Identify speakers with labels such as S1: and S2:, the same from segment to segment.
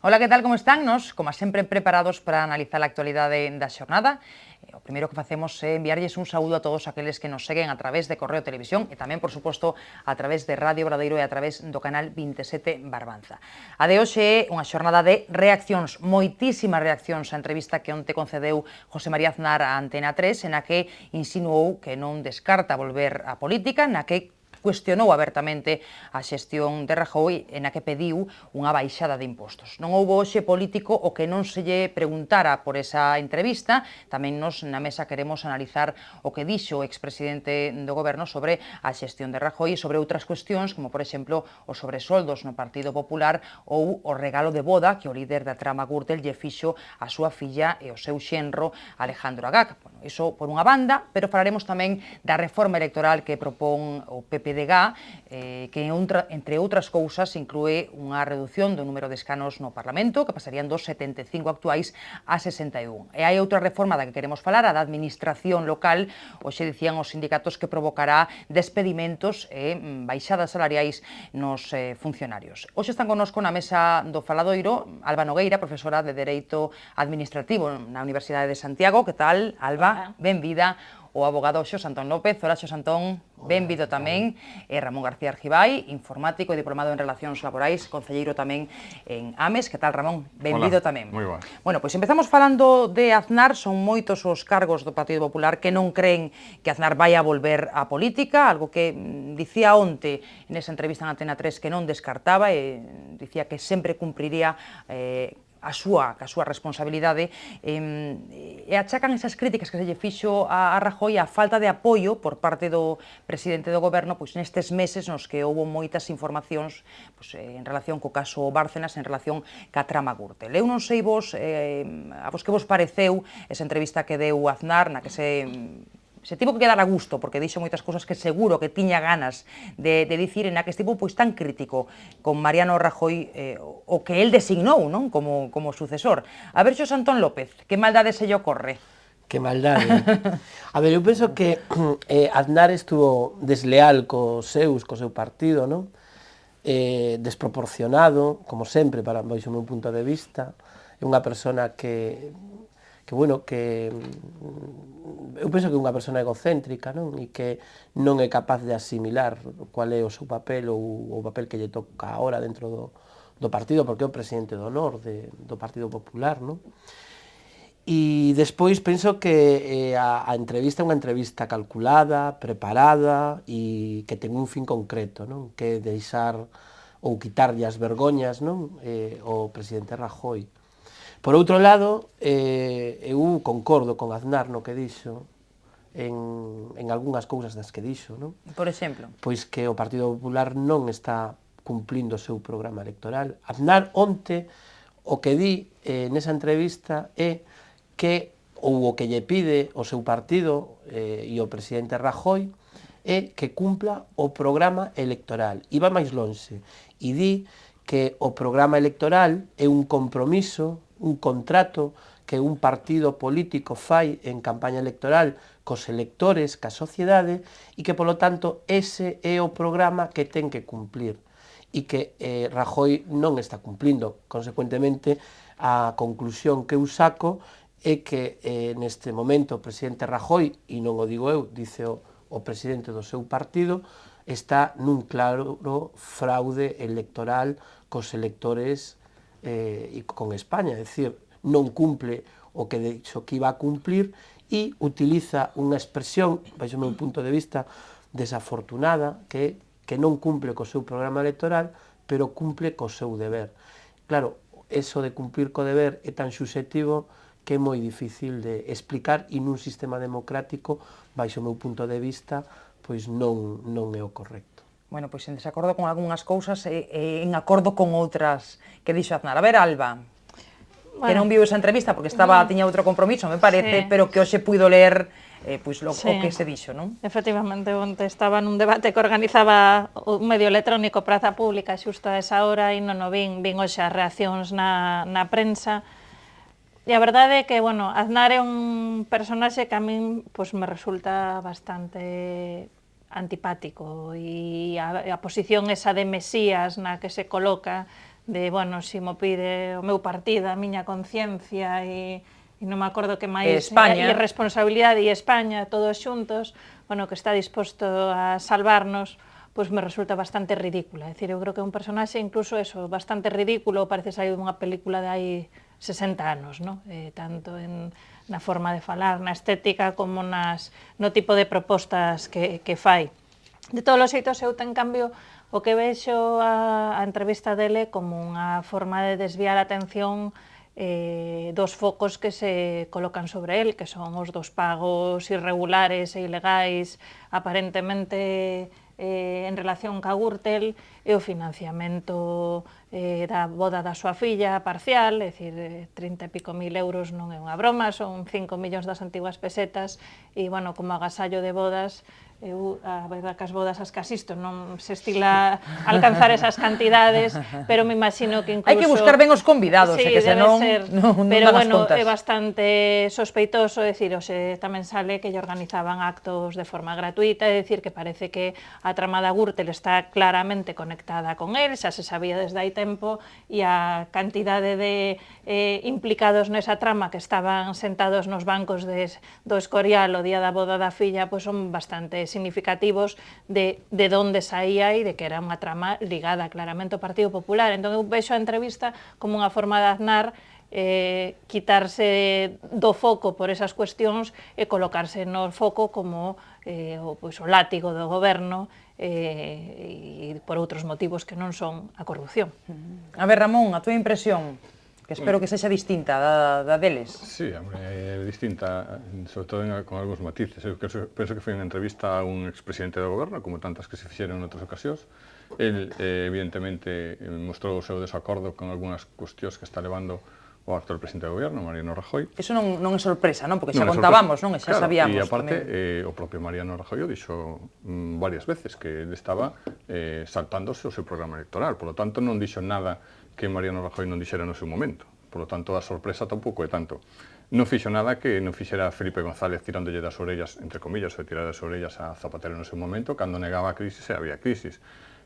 S1: Ola, que tal, como están? Nos, como sempre, preparados para analizar a actualidade da xornada. O primeiro que facemos é enviarlles un saúdo a todos aqueles que nos seguen a través de Correo Televisión e tamén, por suposto, a través de Radio Obradoiro e a través do canal 27 Barbanza. A de hoxe é unha xornada de reaccións, moitísimas reaccións á entrevista que onte concedeu José María Aznar a Antena 3, na que insinuou que non descarta volver á política, na que cuestionou abertamente a xestión de Rajoy e na que pediu unha baixada de impostos. Non houbo hoxe político o que non se lle preguntara por esa entrevista. Tamén nos na mesa queremos analizar o que dixo o expresidente do Goberno sobre a xestión de Rajoy e sobre outras cuestións, como por exemplo os sobresoldos no Partido Popular ou o regalo de boda que o líder da trama Gürtel lle fixo a súa filla e o seu xenro Alejandro Agag. Bueno, iso por unha banda, pero falaremos tamén da reforma electoral que propón o PPDG, que entre outras cousas inclúe unha reducción do número de escanos no Parlamento, que pasarían dos 75 actuais a 61. E hai outra reforma da que queremos falar, a da administración local. Hoxe dicían os sindicatos que provocará despedimentos e baixadas salariais nos funcionarios. Hoxe están connosco na mesa do Faladoiro Alba Nogueira, profesora de Dereito Administrativo na Universidade de Santiago. Que tal, Alba? Benvida. O abogado Xos Antón López. Hola, Xos Antón, benvido tamén. E Ramón García Argibay, informático e diplomado en Relacións Laborais, concelleiro tamén en Ames. Que tal, Ramón? Benvido tamén.
S2: Moi boa.
S1: Bueno, pois empezamos falando de Aznar. Son moitos os cargos do Partido Popular que non creen que Aznar vai a volver á política, algo que dicía onte nesa entrevista en Antena 3 que non descartaba, e dicía que sempre cumpriría a súa responsabilidade, e achacan esas críticas que se lle fixo a Rajoy a falta de apoio por parte do presidente do Goberno pois nestes meses nos que houbo moitas informacións en relación co caso Bárcenas, en relación ca trama Gürtel. Eu non sei vos, a vos que vos pareceu esa entrevista que deu Aznar, na que se tivo que quedar a gusto, porque dixo moitas cousas que seguro que tiña ganas de dicir, en a que estivo pois tan crítico con Mariano Rajoy, o que el designou, non, como sucesor. A ver, Xos Antón López, que maldade se lle ocorre?
S3: Que maldade. A ver, eu penso que Aznar estuvo desleal co seu partido, non? Desproporcionado, como sempre, para baixo o meu punto de vista. É unha persona que eu penso que é unha persona egocéntrica, non? E que non é capaz de asimilar cual é o seu papel ou o papel que lle toca agora dentro do partido, porque é o presidente do honor do Partido Popular, non? E despois penso que a entrevista é unha entrevista calculada, preparada e que ten un fin concreto, non? Que é deixar ou quitarlle as vergoñas, non? O presidente Rajoy. Por outro lado, eu concordo con Aznar no que dixo, en algunhas cousas das que dixo, non?
S1: Por exemplo?
S3: Pois que o Partido Popular non está cumplindo o seu programa electoral. Aznar onte o que di nesa entrevista é que, ou o que lle pide o seu partido e o presidente Rajoy, é que cumpla o programa electoral. E va máis lonxe, e di que o programa electoral é un compromiso, un contrato que un partido político fai en campaña electoral cos electores, ca sociedade, e que, polo tanto, ese é o programa que ten que cumplir e que Rajoy non está cumplindo. Consecuentemente, a conclusión que eu saco é que neste momento o presidente Rajoy, e non o digo eu, dice o presidente do seu partido, está nun claro fraude electoral cos electores e con España, é dicir, non cumple o que dixo que iba a cumplir e utiliza unha expresión, baixo o meu punto de vista, desafortunada, que non cumple co seu programa electoral, pero cumple co seu deber. Claro, eso de cumplir co deber é tan subxetivo que é moi difícil de explicar e nun sistema democrático, baixo o meu punto de vista, pois non é o correcto.
S1: Bueno, pois en desacordo con algunhas cousas e en acordo con outras que dixo Aznar. A ver, Alba, que non viu esa entrevista porque tiña outro compromiso, me parece, pero que hoxe puido ler pois o que se dixo, non?
S4: Efectivamente, onte estaba nun debate que organizaba un medio electrónico Praza Pública xusto a esa hora e non o vin hoxe as reaccións na prensa. E a verdade é que, bueno, Aznar é un personaxe que a min me resulta bastante antipático, e a posición esa de Mesías na que se coloca bueno, se mo pide o meu partido, a miña conciencia e non me acordo que máis,
S1: España.
S4: e responsabilidade e España, todos xuntos, bueno, que está disposto a salvarnos, pois me resulta bastante ridícula. É dicir, eu creo que é un personaxe incluso eso, bastante ridículo, parece saído dunha película de hai 60 anos, no? Tanto na forma de falar, na estética, como no tipo de propostas que fai. De todos os xeitos, eu, en cambio, o que vexo a entrevista dele como unha forma de desviar a atención dos focos que se colocan sobre el, que son os dos pagos irregulares e ilegais, aparentemente en relación ca Gürtel, e o financiamento da boda da súa filla parcial, é dicir, 30 e pico mil euros non é unha broma, son 5 millóns das antiguas pesetas, e, bueno, como agasallo de bodas, eu, a verdade que as bodas as que asisto non se estila alcanzar esas cantidades, pero me imagino que incluso...
S1: Hai que buscar ben os convidados,
S4: sí,
S1: que senón non
S4: pero
S1: dan as
S4: bueno,
S1: contas.
S4: é bastante sospeitoso, é dicir, tamén sale que lle organizaban actos de forma gratuita, é dicir, que parece que a trama da Gürtel está claramente conectada con el, xa se sabía desde hai tempo, e a cantidade de implicados nesa trama que estaban sentados nos bancos do Escorial o día da boda da filla, pois son bastante significativos de onde saía e de que era unha trama ligada claramente ao Partido Popular. Entón eu vexo a entrevista como unha forma de Aznar quitarse do foco por esas cuestións e colocarse no foco como o látigo do goberno e por outros motivos que non son a corrupción.
S1: A ver, Ramón, a túa impresión, que espero que sexa distinta da deles.
S2: Sí, é distinta, sobre todo con algúns matices. Eu penso que foi unha entrevista a un expresidente do goberno, como tantas que se fixeron en outras ocasións. El, evidentemente, mostrou o seu desacordo con algunhas cuestións que está levando o actual presidente do goberno, Mariano Rajoy.
S1: Iso non é sorpresa, non? Porque xa contábamos, non? E xa sabíamos.
S2: E aparte, o propio Mariano Rajoy o dixo varias veces que ele estaba saltándose o seu programa electoral. Por lo tanto, non dixo nada que Mariano Rajoy non dixera no seu momento. Por lo tanto, a sorpresa tampouco é tanto. Non fixo nada que non fixera Felipe González tirándolle das orellas, entre comillas, ou tirar das orellas a Zapatero no seu momento, cando negaba a crisis e había crisis.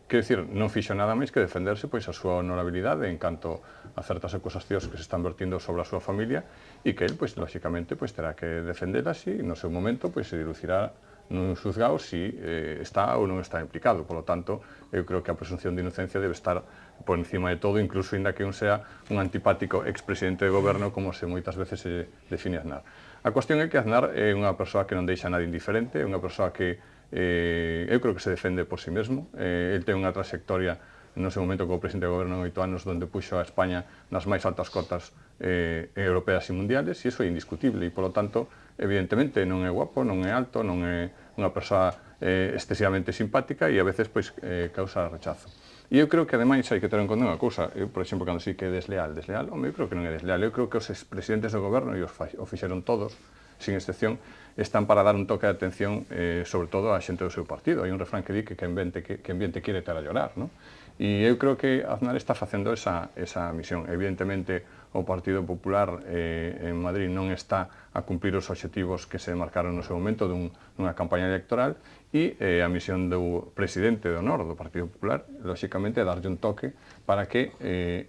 S2: Quero dicir, non fixo nada máis que defenderse pois a súa honorabilidade en canto a certas acusacións que se están vertindo sobre a súa familia e que el, pois, lóxicamente, pois, terá que defendelas e no seu momento pois, se dilucirá nun xuzgado si está ou non está implicado. Por lo tanto, eu creo que a presunción de inocencia debe estar por encima de todo, incluso ainda que un sea un antipático expresidente de goberno, como se moitas veces se define Aznar. A cuestión é que Aznar é unha persoa que non deixa a nadie indiferente, é unha persoa que eu creo que se defende por si mesmo. El ten unha trayectoria no seu momento como presidente de goberno en 8 anos, donde puxo a España nas máis altas cotas europeas e mundiales, e iso é indiscutible, e, polo tanto, evidentemente, non é guapo, non é alto, non é unha persoa excesivamente simpática e, a veces, pois, causa rechazo. E eu creo que, ademais, hai que ter en conta unha cousa. Eu, por exemplo, cando sí que é desleal, eu creo que non é desleal. Eu creo que os expresidentes do goberno, e o fixeron todos, sin excepción, están para dar un toque de atención, sobre todo, á xente do seu partido. Hai un refrán que di que quen bien te quiere te hará llorar, non? E eu creo que Aznar está facendo esa misión. Evidentemente, o Partido Popular en Madrid non está a cumplir os obxectivos que se marcaron no seu momento dunha campaña electoral e a misión do presidente de honor do Partido Popular, lóxicamente, é darlle un toque para que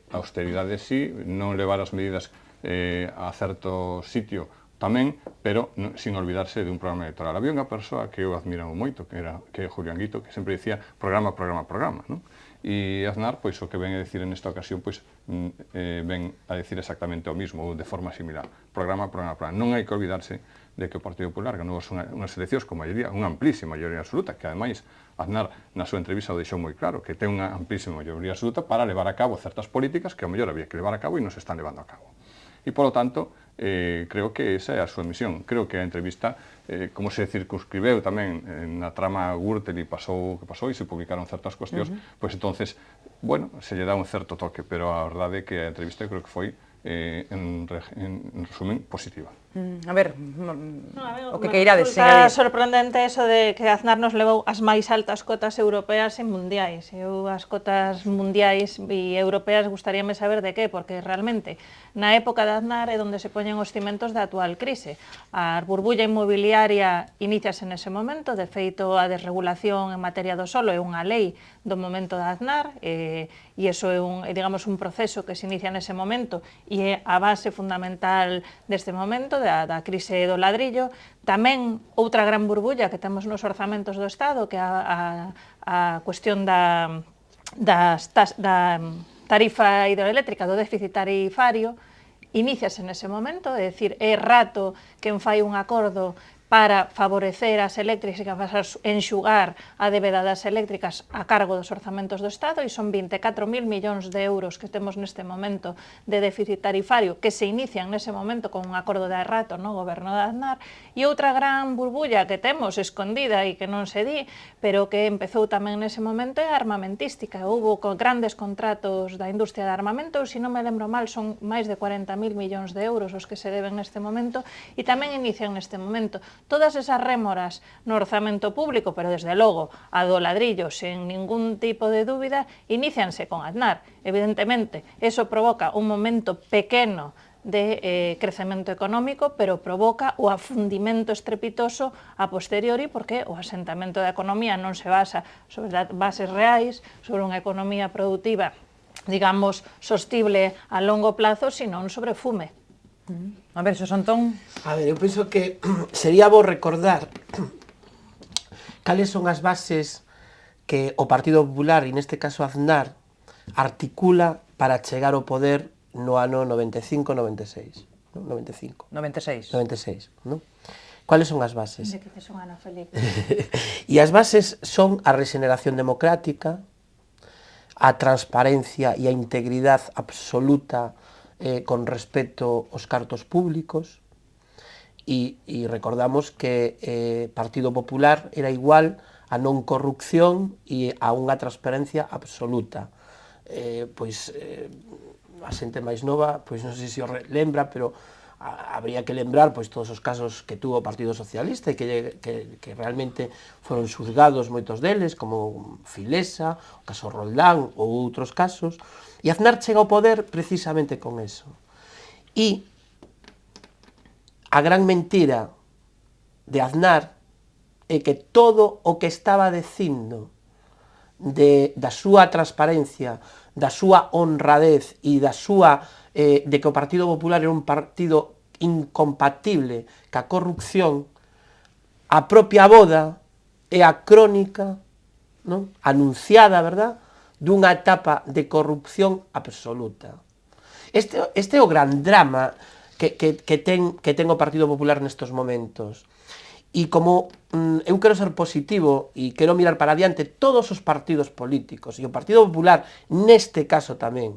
S2: a austeridade sí, non levar as medidas a certo sitio tamén, pero sin olvidarse de un programa electoral. Había unha persoa que eu admiraba moito, que é Julián Guito, que sempre dicía programa, programa, programa, non? E Aznar, pois, o que ven a decir nesta ocasión, pois, ven a decir exactamente o mismo, ou de forma similar. Programa, programa, programa. Non hai que olvidarse de que o Partido Popular ganou unhas eleccións con maioría, unha amplísima maioría absoluta, que, ademais, Aznar, na súa entrevista, o deixou moi claro, que ten unha amplísima maioría absoluta para levar a cabo certas políticas que, ao mellor, había que levar a cabo e non se están levando a cabo. E, polo tanto, creo que esa é a súa misión. Creo que a entrevista, como se circunscribeu tamén na trama Gürtel e pasou o que pasou e se publicaron certas cuestións, pois entonces, bueno, se lle dá un certo toque, pero a verdade é que a entrevista creo que foi, en resumen, positiva.
S1: A ver, o que queirades,
S4: resulta sorprendente eso de que Aznar nos levou as máis altas cotas europeas e mundiais. Eu as cotas mundiais e europeas gustaríame saber de que, porque realmente na época de Aznar é onde se poñen os cimentos da actual crise. A burbulla inmobiliaria iniciase nese momento, de feito a desregulación en materia do solo é unha lei do momento de Aznar, e iso é digamos, un proceso que se inicia nese momento e é a base fundamental deste momento, da crise do ladrillo. Tamén outra gran burbulla que temos nos orzamentos do Estado, que é a cuestión da tarifa hidroeléctrica, do déficit tarifario, iníciase nese momento, é dicir, é rato quen fai un acordo para favorecer as eléctricas, para enxugar a débeda das eléctricas a cargo dos orzamentos do Estado, e son 24.000 millóns de euros que temos neste momento de déficit tarifario que se inician nese momento con un acordo de rato no goberno de Aznar. E outra gran burbulla que temos escondida e que non se di, pero que empezou tamén nese momento, é a armamentística. Houbo grandes contratos da industria de armamento, se non me lembro mal, son máis de 40.000 millóns de euros os que se deben neste momento, e tamén inician neste momento. Todas esas rémoras no orzamento público, pero desde logo a do ladrillo, sen ningún tipo de dúbida, inicianse con Aznar. Evidentemente, eso provoca un momento pequeno de crecemento económico, pero provoca o afundimento estrepitoso a posteriori, porque o asentamento da economía non se basa sobre bases reais, sobre unha economía productiva, digamos, sostible a longo plazo, senón sobre fume.
S1: A ver, Xosé Antón.
S3: A ver, eu penso que sería bo recordar cales son as bases que o Partido Popular, e neste caso Aznar, articula para chegar ao poder no ano 95-96. 95. 96, non? Cuáles son as bases?
S4: De que te son Ana Felipe.
S3: E as bases son a regeneración democrática, a transparencia e a integridade absoluta con respecto aos cartos públicos, e recordamos que Partido Popular era igual a non corrupción e a unha transparencia absoluta. A xente máis nova, pois non sei se o lembra, pero habría que lembrar todos os casos que tuvo o Partido Socialista e que realmente foron xuzgados moitos deles, como Filesa, o caso Roldán ou outros casos, e Aznar chega ao poder precisamente con eso. E a gran mentira de Aznar é que todo o que estaba dicindo da súa transparencia, da súa honradez e da súa de que o Partido Popular era un partido incompatible ca corrupción, a propia boda é a crónica, non? Anunciada, verdad, dunha etapa de corrupción absoluta. Este é o gran drama que ten o Partido Popular nestes momentos. E como eu quero ser positivo e quero mirar para adiante todos os partidos políticos, e o Partido Popular neste caso tamén,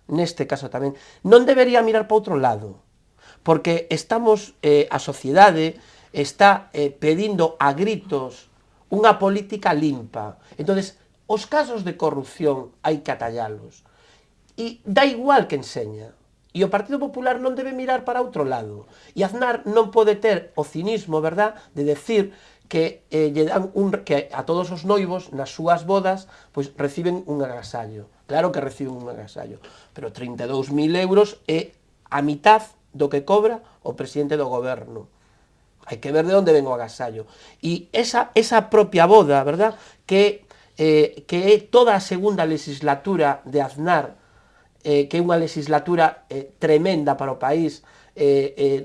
S3: non debería mirar para outro lado, porque a sociedade está pedindo a gritos unha política limpa. Entonces, os casos de corrupción hai que atallalos. E dá igual que enseña. E o Partido Popular non debe mirar para outro lado. E Aznar non pode ter o cinismo, verdad, de decir que que a todos os noivos nas súas bodas reciben un agasallo. Claro que reciben un agasallo, pero 32.000 euros é a mitad do que cobra o presidente do goberno. Hai que ver de onde ven o agasallo. E esa propia boda, verdad, que é toda a segunda legislatura de Aznar, que é unha legislatura tremenda para o país,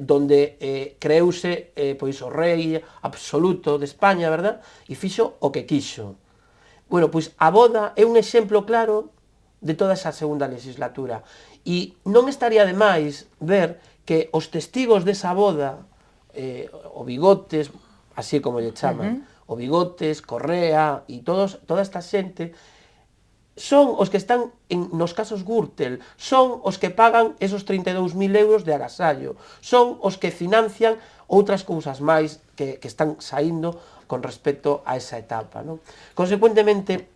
S3: donde creouse o rei absoluto de España, verdad? E fixo o que quixo. Bueno, pois a boda é un exemplo claro de toda esa segunda legislatura. E non estaría de máis ver que os testigos desa boda, o Bigotes, así como lle chaman, o Bigotes, Correa e toda esta xente, son os que están nos casos Gürtel, son os que pagan esos 32.000 euros de agasallo, son os que financian outras cousas máis que están saindo con respecto a esa etapa, non? Consecuentemente,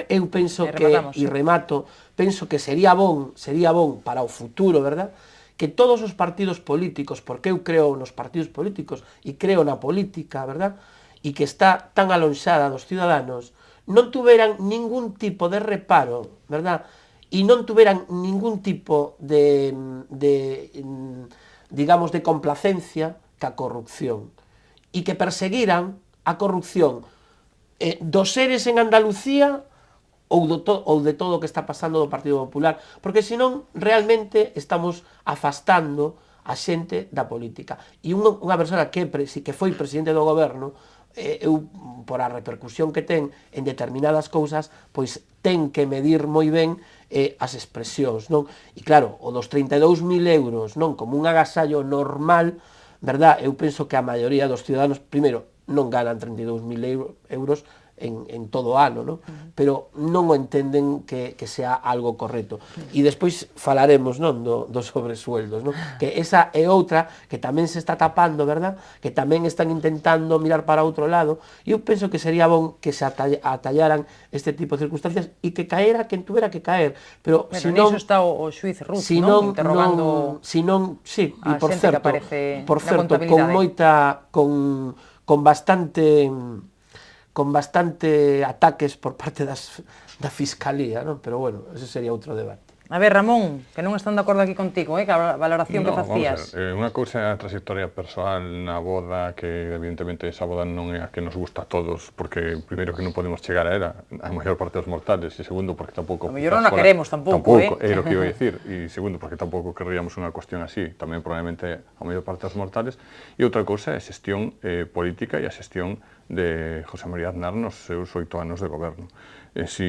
S3: eu penso que, e remato, penso que sería bon para o futuro, verdad, que todos os partidos políticos, porque eu creo nos partidos políticos e creo na política, verdad? E que está tan alonxada dos ciudadanos, non tuveran ningún tipo de reparo, verdad? E non tuveran ningún tipo digamos, de complacencia ca corrupción. E que perseguiran a corrupción dos seres en Andalucía ou de todo o que está pasando do Partido Popular, porque senón realmente estamos afastando a xente da política. E unha persoa que foi presidente do goberno, eu, por a repercusión que ten en determinadas cousas, pois ten que medir moi ben as expresións, non? E claro, o dos 32.000 euros, non, como un agasallo normal, verdad? Eu penso que a maioría dos ciudadanos, primeiro, non ganan 32.000 euros en todo o ano, non? Pero non o entenden que sea algo correcto. E despois falaremos, non, dos sobresueldos, non? Que esa é outra que tamén se está tapando, verdad? Que tamén están intentando mirar para outro lado. E eu penso que sería bon que se atallaran este tipo de circunstancias e que caera quen tuvera que caer. Pero
S1: niso está o xuiz Ruz, non? Interrogando
S3: sí,
S1: a xente que aparece
S3: por
S1: na
S3: certo,
S1: contabilidade.
S3: con bastante ataques por parte da Fiscalía, non? Pero bueno, ese sería outro debate.
S1: A ver, Ramón, que non están de acordo aquí contigo, que a valoración que facías.
S2: Unha cousa é a trayectoria persoal na boda, que evidentemente esa boda non é a que nos gusta a todos, porque primeiro que non podemos chegar a ela, a maior parte dos mortales, e segundo porque tampouco...
S1: A mellor non a queremos tampouco,
S2: é o que iba a dicir, e segundo porque tampouco querríamos unha cuestión así, tamén probablemente a maior parte dos mortales, e outra cousa é a xestión política e a xestión de José María Aznar nos seus 8 anos de goberno. Si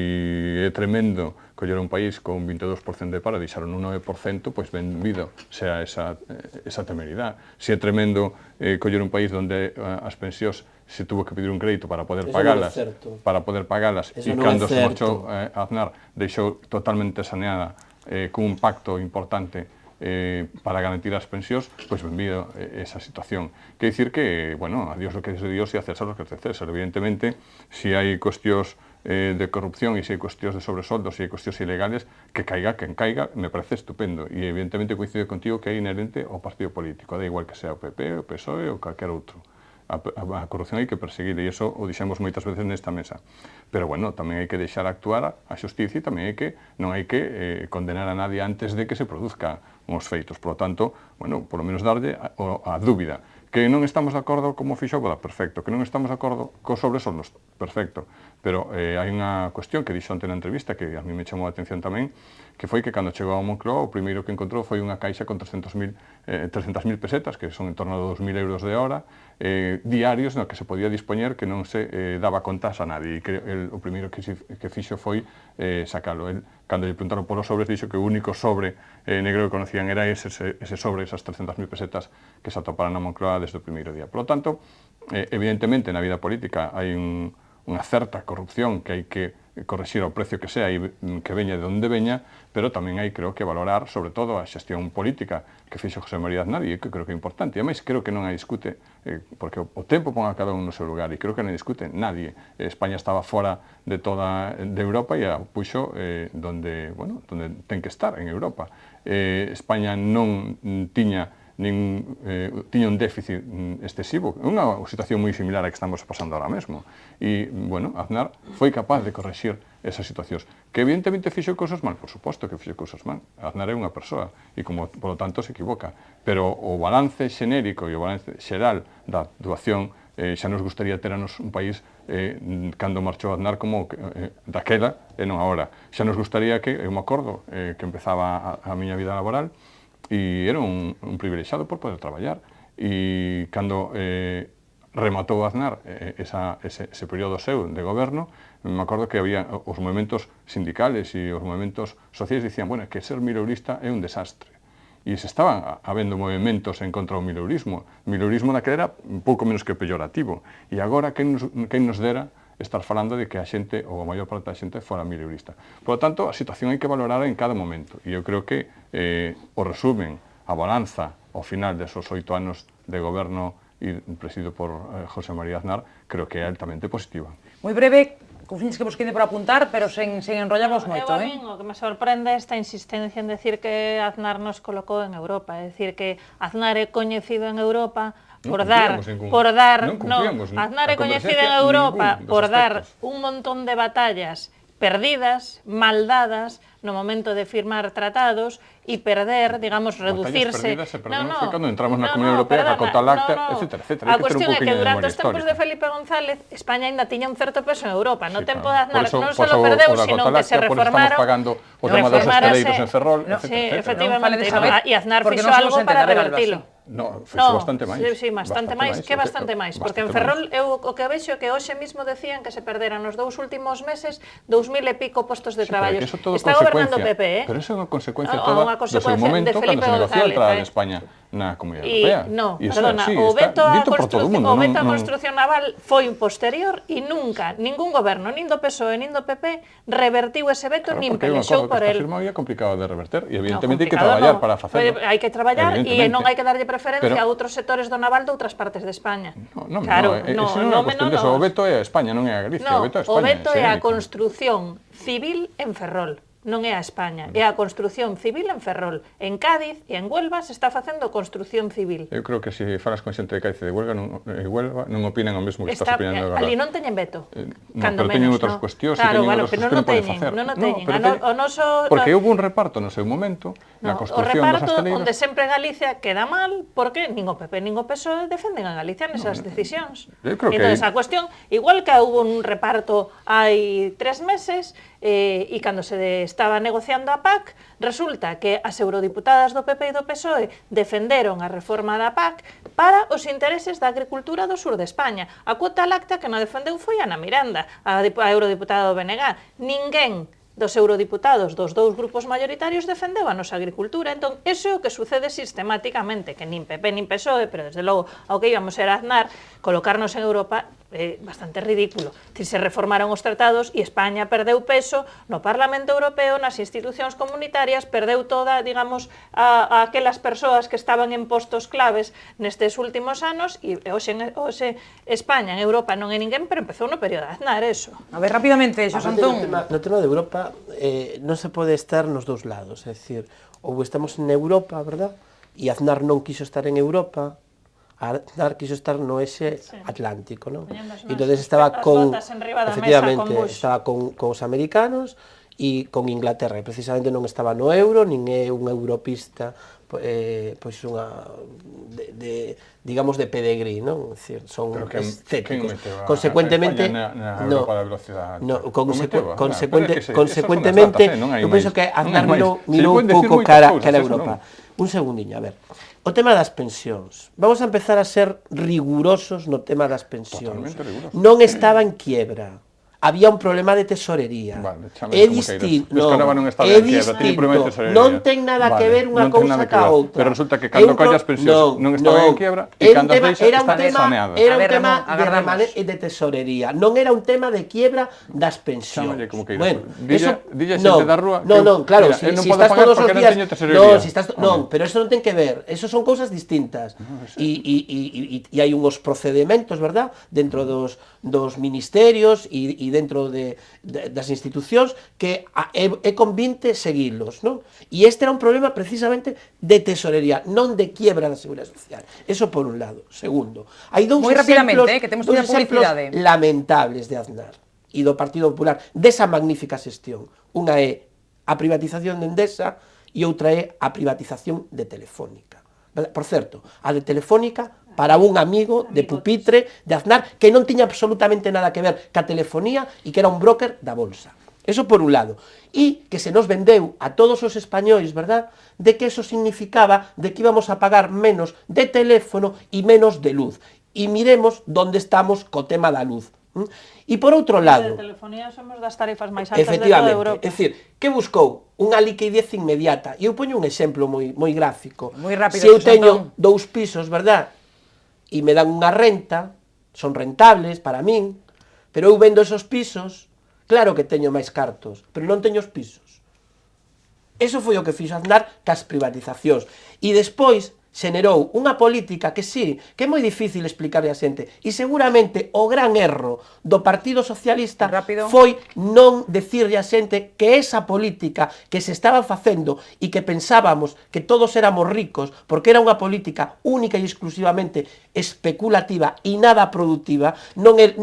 S2: é tremendo coller un país con un 22% de paro e deixaron un 9%, pois benvido sea esa temeridade. Si é tremendo coller un país onde as pensións se tuvo que pedir un crédito para poder pagalas, e cando se marchou Aznar deixou totalmente saneada con un pacto importante para garantir as pensións, pois benvido esa situación. Quer dicir que, bueno, a Dios lo que es de Dios e a César lo que es de César. Evidentemente, si hai cuestións de corrupción e se hai cuestións de sobresoldos e hai cuestións ilegales, que caiga quen caiga, me parece estupendo. E evidentemente coincido contigo que é inherente ao partido político, da igual que sea o PP, o PSOE ou calquer outro. A corrupción hai que perseguir, e iso o dixemos moitas veces nesta mesa. Pero, bueno, tamén hai que deixar actuar a xusticia e tamén non hai que condenar a nadie antes de que se produzcan os feitos. Por lo tanto, bueno, por lo menos darlle a dúbida. Que non estamos de acordo como fixo a boda, perfecto. Que non estamos de acordo cos sobresoldos, perfecto. Pero hai unha cuestión que dixo ante na entrevista que a mí me chamou a atención tamén, que foi que cando chegou a Moncloa o primeiro que encontrou foi unha caixa con 300.000 pesetas, que son en torno a 2.000 euros de hora, diarios no que se podía dispoñer que non se daba contas a nadie. E o primeiro que fixo foi sacalo. Cando lle preguntaron polos sobres, dixo que o único sobre negro que conocían era ese sobre, esas 300.000 pesetas que se atoparan na Moncloa desde o primeiro día. Por lo tanto, evidentemente, na vida política hai unha certa corrupción que hai que correxir ao precio que sea e que veña de onde veña, pero tamén hai, creo que, valorar, sobre todo, a xestión política que fixo José María Aznar, e que creo que é importante. E, ademais, creo que non a discute, porque o tempo pon a cada un no seu lugar, e creo que non a discute nadie. España estaba fora de Europa e a puxo donde ten que estar, en Europa. España non tiña un déficit excesivo, unha situación moi similar a que estamos pasando ahora mesmo. E, bueno, Aznar foi capaz de correxir esas situacións. Que evidentemente fixo cousas mal, por suposto que fixo cousas mal. Aznar é unha persoa e, por lo tanto, se equivoca. Pero o balance xenérico e o balance xeral da actuación xa nos gustaría teranos un país cando marchou Aznar como daquela e non agora. Xa nos gustaría que, eu me acordo, que empezaba a miña vida laboral e era un privilexiado por poder traballar. E cando rematou Aznar ese período seu de goberno, me acordo que había os movimentos sindicales e os movimentos sociais dicían, bueno, que ser mileurista é un desastre. E se estaban habendo movimentos en contra do mileurismo. O mileurismo naquela era un pouco menos que peyorativo. E agora, quen nos dera estar falando de que a xente, ou a maior parte da xente, fora mileurista. Por lo tanto, a situación hai que valorar en cada momento. E eu creo que o resumen, a balanza, ao final desos 8 anos de goberno presidido por José María Aznar, creo que é altamente positiva.
S1: Moi breve, cousiñas que vos quede por apuntar, pero sen enrollarvos moito,
S4: A min o que me sorprende é esta insistencia en decir que Aznar nos colocou en Europa, é dicir que Aznar é coñecido en Europa Aznar é coñecido en Europa por dar un montón de batallas perdidas, mal dadas, no momento de firmar tratados e perder, digamos, reducirse...
S2: Batallas perdidas cando entramos na Comunidade Europea, ca cota láctea, etcétera, etcétera.
S4: A cuestión é que durante os tempos de Felipe González, España ainda tiña un certo peso en Europa. No tempo de Aznar non só perdeu, sino que se reformaron...
S2: Por estamos pagando o tema dos estaleiros en Ferrol,
S4: etcétera. Sí, efectivamente. E Aznar fixo algo para revertilo.
S2: No, fixo bastante máis.
S4: Sí, bastante máis, que bastante máis. Porque en Ferrol, eu o que vexo é que hoxe mismo decían que se perderan nos 2 últimos meses 2000 e pico postos de traballo. Está gobernando o PP,
S2: Pero eso é unha consecuencia toda do seu momento cando se negociou a entrada de España na Comunidade Europea.
S4: No, perdona, o veto á construción naval foi un posterior e nunca, ningún goberno, nin do PSOE, nin do PP, revertiu ese veto, nin pelexou por el.
S2: Porque é unha é complicado de reverter e evidentemente hai que traballar para facelo.
S4: Hai que traballar e non hai que darlle preferencia a outros sectores do naval de outras partes de España.
S2: Claro, non é cuestión diso, o veto é a España, non é a Galicia, o veto é a España.
S4: O veto é a construción civil en Ferrol. Non é a España, é a construción civil en Ferrol. En Cádiz e en Huelva se está facendo construción civil.
S2: Eu creo que se falas con xente de Cádiz e de Huelva non opinan o mesmo que estás opinando agora.
S4: Ali non teñen veto,
S2: cando menos. Teñen outras cuestións, teñen outras cuestións que poden facer.
S4: Non teñen.
S2: Porque houve un reparto no seu momento, na construción dos
S4: O reparto
S2: astaleiros.
S4: onde sempre Galicia queda mal, porque nin o PP nin o PSOE defenden a Galicia nesas decisións. Entón, a cuestión, igual que houve un reparto hai 3 meses, e cando se estaba negociando a PAC, resulta que as eurodiputadas do PP e do PSOE defenderon a reforma da PAC para os intereses da agricultura do sur de España. A cuota láctea que non defendeu foi Ana Miranda, a eurodiputada do BNG. Ninguén dos eurodiputados dos 2 grupos maioritarios defendeu a nosa agricultura. Entón, iso é o que sucede sistemáticamente, que nin PP nin PSOE, pero desde logo ao que íbamos era Aznar, colocarnos en Europa é bastante ridículo. Se reformaron os tratados e España perdeu peso no Parlamento Europeo, nas institucións comunitarias, perdeu toda, digamos, a aquelas persoas que estaban en postos claves nestes últimos anos e hoxe España en Europa non é ninguén, pero empezou no período de Aznar, eso.
S1: A ver, rapidamente, Xos Antón.
S3: No tema de Europa non se pode estar nos dous lados, é dicir, ou estamos en Europa, verdad? E Aznar non quiso estar en Europa, Aznar quiso estar no ese Atlántico, non? Entón estaba con, efectivamente, estaba con os americanos e con Inglaterra, e precisamente non estaba no euro, nin é un europista, pois unha, digamos, de pedigrí, non? É dicir, son escépticos. Consecuentemente, consecuentemente, eu penso que Aznar mirou un pouco cara a Europa. Un segundiño, a ver. O tema das pensións. Vamos a empezar a ser rigurosos no tema das pensións. Non estaba en quiebra. Había un problema de tesorería. É distinto. Non ten nada que ver unha cousa ca outra.
S2: Pero resulta que cando collas pensións non estaban en quiebra e cando as deixas están saneadas.
S3: Era un tema de tesorería. Non era un tema de quiebra das pensións.
S2: Bueno, dille xente da rúa.
S3: Non, claro, se estás todos os días... Non, pero eso non ten que ver. Eso son cousas distintas. E hai unhos procedementos, verdad, dentro dos ministerios e dentro das institucións que é convinte seguilos, non? E este era un problema precisamente de tesorería, non de quiebra da Seguridade Social. Eso por un lado. Segundo, hai dous exemplos lamentables de Aznar e do Partido Popular desa magnífica xestión. Unha é a privatización de Endesa e outra é a privatización de Telefónica. Por certo, a de Telefónica para un amigo de pupitre de Aznar que non tiña absolutamente nada que ver ca telefonía e que era un broker da bolsa. Eso por un lado. E que se nos vendeu a todos os españois, verdad, de que eso significaba de que íbamos a pagar menos de teléfono e menos de luz. E miremos onde estamos co tema da luz. E por outro lado...
S4: De telefonía somos das tarifas máis altas de toda Europa.
S3: É dicir, que buscou unha liquidez inmediata. E eu poño un exemplo moi gráfico. Se eu teño 2 pisos, verdad, e me dan unha renta, son rentables para min, pero eu vendo esos pisos, claro que teño máis cartos, pero non teño os pisos. Eso foi o que fixo Aznar cas privatizacións. E despois xenerou unha política que sí, que é moi difícil explicarle a xente, e seguramente o gran erro do Partido Socialista foi non decirle a xente que esa política que se estaba facendo e que pensábamos que todos éramos ricos porque era unha política única e exclusivamente especulativa e nada productiva, non era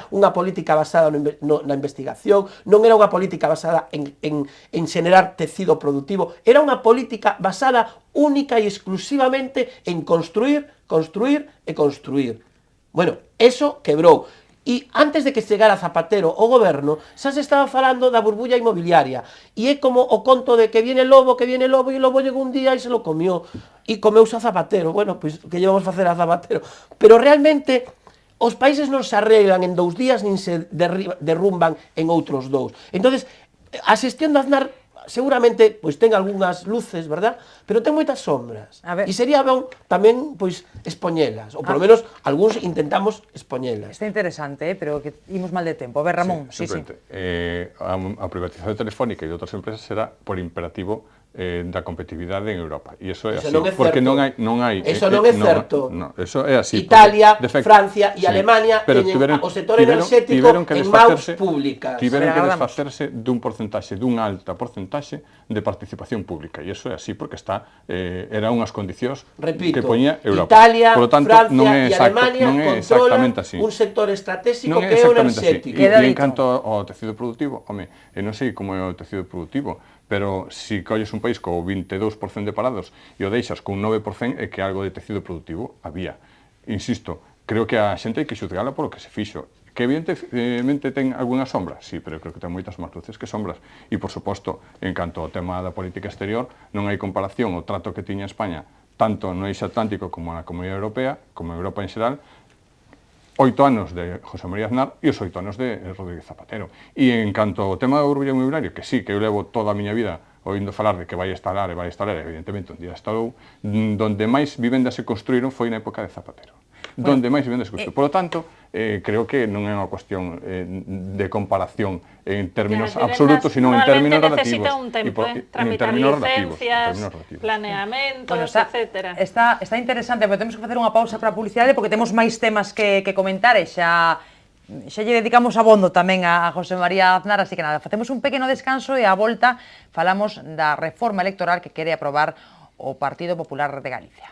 S3: unha política basada na investigación, non era unha política basada en xenerar tecido productivo, era unha política basada única e exclusivamente en construir, construir e construir. Bueno, eso quebrou. E antes de que chegara Zapatero ao goberno, xa se estaba falando da burbulla inmobiliaria. E é como o conto de que viene el lobo, e o lobo llegou un día e se lo comió. E comeuse a Zapatero. Bueno, pois, que llevamos a facer a Zapatero? Pero realmente, os países non se arreglan en 2 días, nin se derrumban en outros 2. Entonces, a xestión de Aznar seguramente pois ten algunhas luces, verdad? Pero ten moitas sombras. E sería bon tamén pois expoñelas, ou polo menos algúns intentamos expoñelas.
S1: Está interesante, pero que imos mal de tempo. A ver, Ramón,
S2: sí. A privatización telefónica e de outras empresas será por imperativo da competitividade en Europa. E iso é así, porque non hai...
S3: Eso non é certo.
S2: Eso é así.
S3: Italia, Francia e Alemania teñen o sector enerxético en maus públicas.
S2: Tiveron que desfacerse dun porcentaxe, dunha alta porcentaxe de participación pública. E iso é así porque era unhas condicións que poñía Europa.
S3: Italia, Francia e Alemania controlan un sector estratégico que é o enerxético.
S2: E en canto ao tecido productivo, home, non sei como é o tecido productivo, pero se colles un país co 22% de parados e o deixas con 9% é que algo de tecido productivo había. Insisto, creo que a xente hai que xuzgala polo que se fixo. Que evidentemente ten algunha sombra, sí, pero creo que ten moitas máis luces que sombras. E, por suposto, en canto ao tema da política exterior, non hai comparación o trato que tiña España, tanto no eixo atlántico como na Comunidade Europea, como en Europa en xeral, 8 anos de José María Aznar e os 8 anos de Rodríguez Zapatero. E en canto ao tema do burbulla inmobiliario, que sí, que eu levo toda a miña vida oindo falar de que vai instalar, evidentemente un día instalou, donde máis vivendas se construíron foi na época de Zapatero. Donde máis vivendas se construíron. Por lo tanto, creo que non é unha cuestión de comparación en términos absolutos, sino en términos relativos.
S4: Necesita un tempo, tramitar licencias, planeamentos, etc.
S1: Está interesante, pero temos que facer unha pausa para a publicidade porque temos máis temas que comentar e xa lle dedicamos abondo tamén a José María Aznar, así que nada, facemos un pequeno descanso e á volta falamos da reforma electoral que quere aprobar o Partido Popular de Galicia.